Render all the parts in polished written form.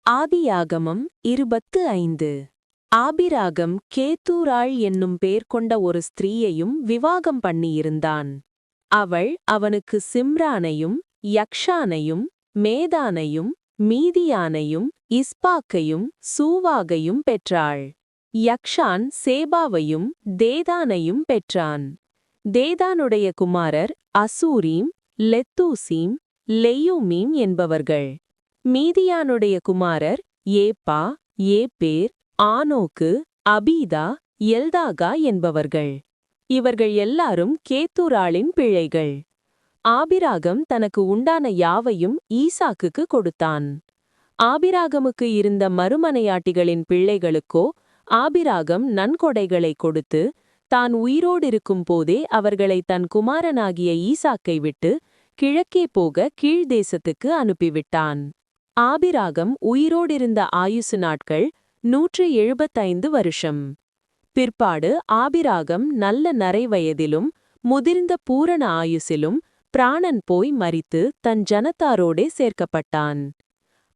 ஆதியாகமம் 25. ஆபிராகம் கேத்தூராள் என்னும் பேர் கொண்ட ஒரு ஸ்திரீயையும் விவாகம் பண்ணியிருந்தான். அவள் அவனுக்கு சிம்ரானையும் யக்ஷானையும் மேதானையும் மீதியானையும் இஸ்பாக்கையும் சூவாகையும் பெற்றாள். யக்ஷான் சேபாவையும் தேதானையும் பெற்றான். தேதானுடைய குமாரர் அசூரீம் லெத்தூசீம் லெயூமீம் என்பவர்கள். மீதியானுடைய குமாரர் ஏப்பா ஏப்பேர் ஆனோக்கு அபீதா எல்தாகா என்பவர்கள். இவர்கள் எல்லாரும் கேத்தூராளின் பிள்ளைகள். ஆபிராகம் தனக்கு உண்டான யாவையும் ஈசாக்குக்கு கொடுத்தான். ஆபிராகமுக்கு இருந்த மறுமனையாட்டிகளின் பிள்ளைகளுக்கோ ஆபிராகம் நன்கொடைகளை கொடுத்து தான் உயிரோடிருக்கும் போதே அவர்களை தன் குமாரனாகிய ஈசாக்கை விட்டு கிழக்கே போக கீழ்தேசத்துக்கு அனுப்பிவிட்டான். ஆபிராகம் உயிரோடிருந்த ஆயுசு நாட்கள் 175 வருஷம். பிற்பாடு ஆபிராகம் நல்ல நரைவயதிலும் முதிர்ந்த பூரண ஆயுசிலும் பிராணன் போய் மரித்து தன் ஜனத்தாரோடே சேர்க்கப்பட்டான்.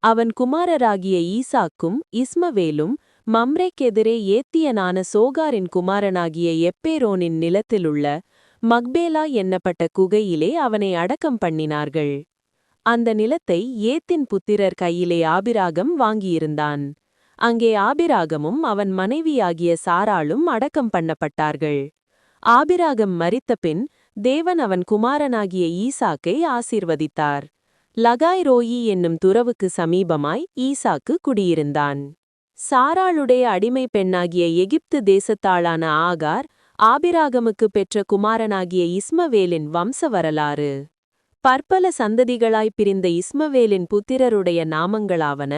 அவன் குமாரராகிய ஈசாக்கும் இஸ்மவேலும் மம்ரேக்கெதிரே ஏத்தியனான சோகாரின் குமாரனாகிய எப்பேரோனின் நிலத்திலுள்ள மக்பேலா என்னப்பட்ட குகையிலே அவனை அடக்கம் பண்ணினார்கள். அந்த நிலத்தை ஏத்தின் புத்திரர் கையிலே ஆபிராகம் வாங்கியிருந்தான். அங்கே ஆபிராகமும் அவன் மனைவியாகிய சாராளும் அடக்கம் பண்ணப்பட்டார்கள். ஆபிராகம் மரித்தபின் தேவன் அவன் குமாரனாகிய ஈசாக்கை ஆசீர்வதித்தார். லகாய்ரோயி என்னும் துறவுக்கு சமீபமாய் ஈசாக்கு குடியிருந்தான். சாராளுடைய அடிமை பெண்ணாகிய எகிப்து தேசத்தாளான ஆகார் ஆபிராகமுக்கு பெற்ற குமாரனாகிய இஸ்மவேலின் வம்ச வரலாறு. பற்பல சந்ததிகளாய் பிரிந்த இஸ்மவேலின் புத்திரருடைய நாமங்களாவன: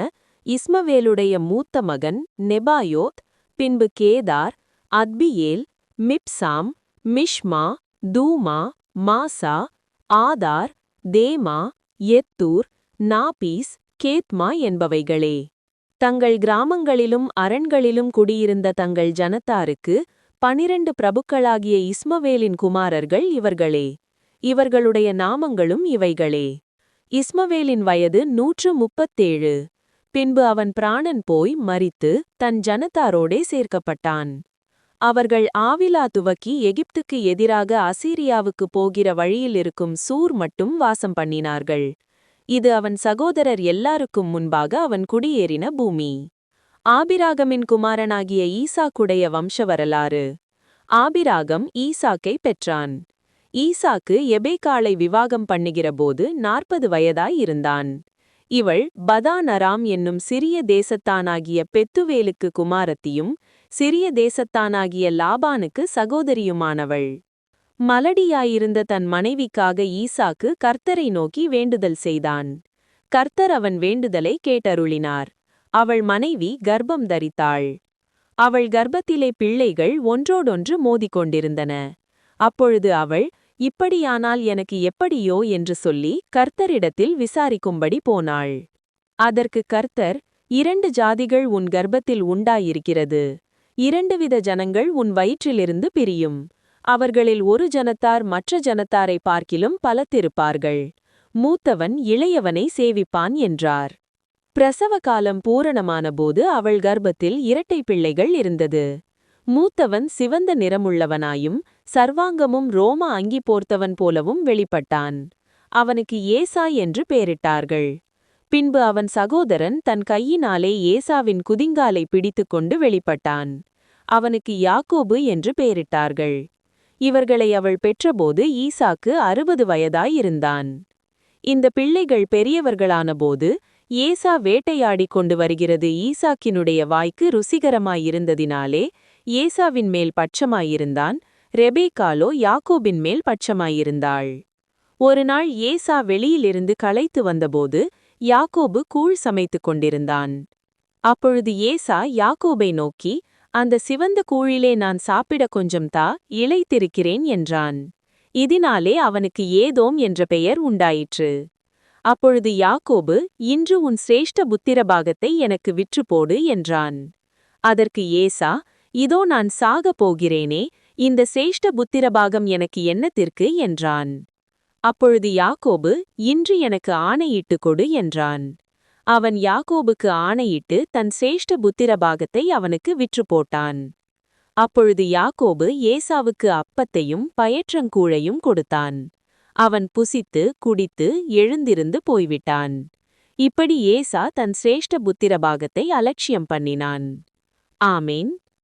இஸ்மவேலுடைய மூத்த மகன் நெபாயோத், பின்பு கேதார், அத்பியேல், மிப்சாம், மிஷ்மா, தூமா, மாசா, ஆதார், தேமா, எத்தூர், நாபீஸ், கேத்மா என்பவைகளே. தங்கள் கிராமங்களிலும் அரண்களிலும் குடியிருந்த தங்கள் ஜனத்தாருக்கு 12 பிரபுக்களாகிய இஸ்மவேலின் குமாரர்கள் இவர்களே. இவர்களுடைய நாமங்களும் இவைகளே. இஸ்மவேலின் வயது 137. பின்பு அவன் பிராணன் போய் மரித்து தன் ஜனத்தாரோடே சேர்க்கப்பட்டான். அவர்கள் ஆவிலா துவக்கி எகிப்துக்கு எதிராக அசீரியாவுக்கு போகிற வழியில் இருக்கும் சூர் மட்டும் வாசம் பண்ணினார்கள். இது அவன் சகோதரர் எல்லாருக்கும் முன்பாக அவன் குடியேறின பூமி. ஆபிராகமின் குமாரனாகிய ஈசாக்குடைய வம்ச வரலாறு. ஆபிராகம் ஈசாக்கை பெற்றான். ஈசாக்கு எபேக்காளை விவாகம் பண்ணுகிறபோது 40 வயதாயிருந்தான். இவள் பதான் அராம் என்னும் சிறிய தேசத்தானாகிய பெத்துவேலுக்கு குமாரத்தியும் சிறிய தேசத்தானாகிய லாபானுக்கு சகோதரியுமானவள். மலடியாயிருந்த தன் மனைவிக்காக ஈசாக்கு கர்த்தரை நோக்கி வேண்டுதல் செய்தான். கர்த்தர் அவன் வேண்டுதலை கேட்டருளினார். அவள் மனைவி கர்ப்பம் தரித்தாள். அவள் கர்ப்பத்திலே பிள்ளைகள் ஒன்றோடொன்று மோதிக்கொண்டிருந்தன. அப்பொழுது அவள், இப்படியானால் எனக்கு எப்படியோ என்று சொல்லி கர்த்தரிடத்தில் விசாரிக்கும்படி போனாள். அதற்கு கர்த்தர், 2 ஜாதிகள் உன் கர்ப்பத்தில் உண்டாயிருக்கிறது. 2 வித ஜனங்கள் உன் வயிற்றிலிருந்து பிரியும். அவர்களில் ஒரு ஜனத்தார் மற்ற ஜனத்தாரை பார்க்கிலும் பலத்திருப்பார்கள். மூத்தவன் இளையவனை சேவிப்பான் என்றார். பிரசவ காலம் பூரணமானபோது அவள் கர்ப்பத்தில் 2 பிள்ளைகள் இருந்தது. மூத்தவன் சிவந்த நிறமுள்ளவனாயும் சர்வாங்கமும் ரோம அங்கி போர்த்தவன் போலவும் வெளிப்பட்டான். அவனுக்கு ஏசா என்று பெயரிட்டார்கள். பின்பு அவன் சகோதரன் தன் கையினாலே ஏசாவின் குதிங்காலை பிடித்துக்கொண்டு வெளிப்பட்டான். அவனுக்கு யாக்கோபு என்று பெயரிட்டார்கள். இவர்களை அவள் பெற்றபோது ஈசாக்கு 60 வயதாயிருந்தான். இந்த பிள்ளைகள் பெரியவர்களானபோது ஏசா வேட்டையாடிக் கொண்டு வருகிறது ஈசாக்கினுடைய வாய்க்கு ருசிகரமாயிருந்ததினாலே ஏசாவின் மேல் பட்சமாயிருந்தான். ரெபேக்காலோ யாக்கோபின் மேல் பட்சமாயிருந்தாள். ஒரு நாள் ஏசா வெளியிலிருந்து களைத்து வந்தபோது யாக்கோபு கூழ் சமைத்துக் கொண்டிருந்தான். அப்பொழுது ஏசா யாக்கோபை நோக்கி, அந்த சிவந்த கூழிலே நான் சாப்பிட கொஞ்சம் தா, இளைத்திருக்கிறேன் என்றான். இதனாலே அவனுக்கு ஏதோம் என்ற பெயர் உண்டாயிற்று. அப்பொழுது யாக்கோபு, இன்று உன் சிரேஷ்ட புத்திரபாகத்தை எனக்கு விற்று போடு என்றான். அதற்கு ஏசா, இதோ நான் சாகப் போகிறேனே, இந்த சிரேஷ்ட புத்திரபாகம் எனக்கு என்னத்திற்கு என்றான். அப்பொழுது யாக்கோபு, இன்று எனக்கு ஆணையிட்டுக் கொடு என்றான். அவன் யாக்கோபுக்கு ஆணையிட்டு தன் சிரேஷ்ட புத்திரபாகத்தை அவனுக்கு விற்று போட்டான். அப்பொழுது யாக்கோபு ஏசாவுக்கு அப்பத்தையும் பயற்றங்கூழையும் கொடுத்தான். அவன் புசித்து குடித்து எழுந்திருந்து போய்விட்டான். இப்படி ஏசா தன் சிரேஷ்ட புத்திரபாகத்தை அலட்சியம் பண்ணினான். ஆமேன்.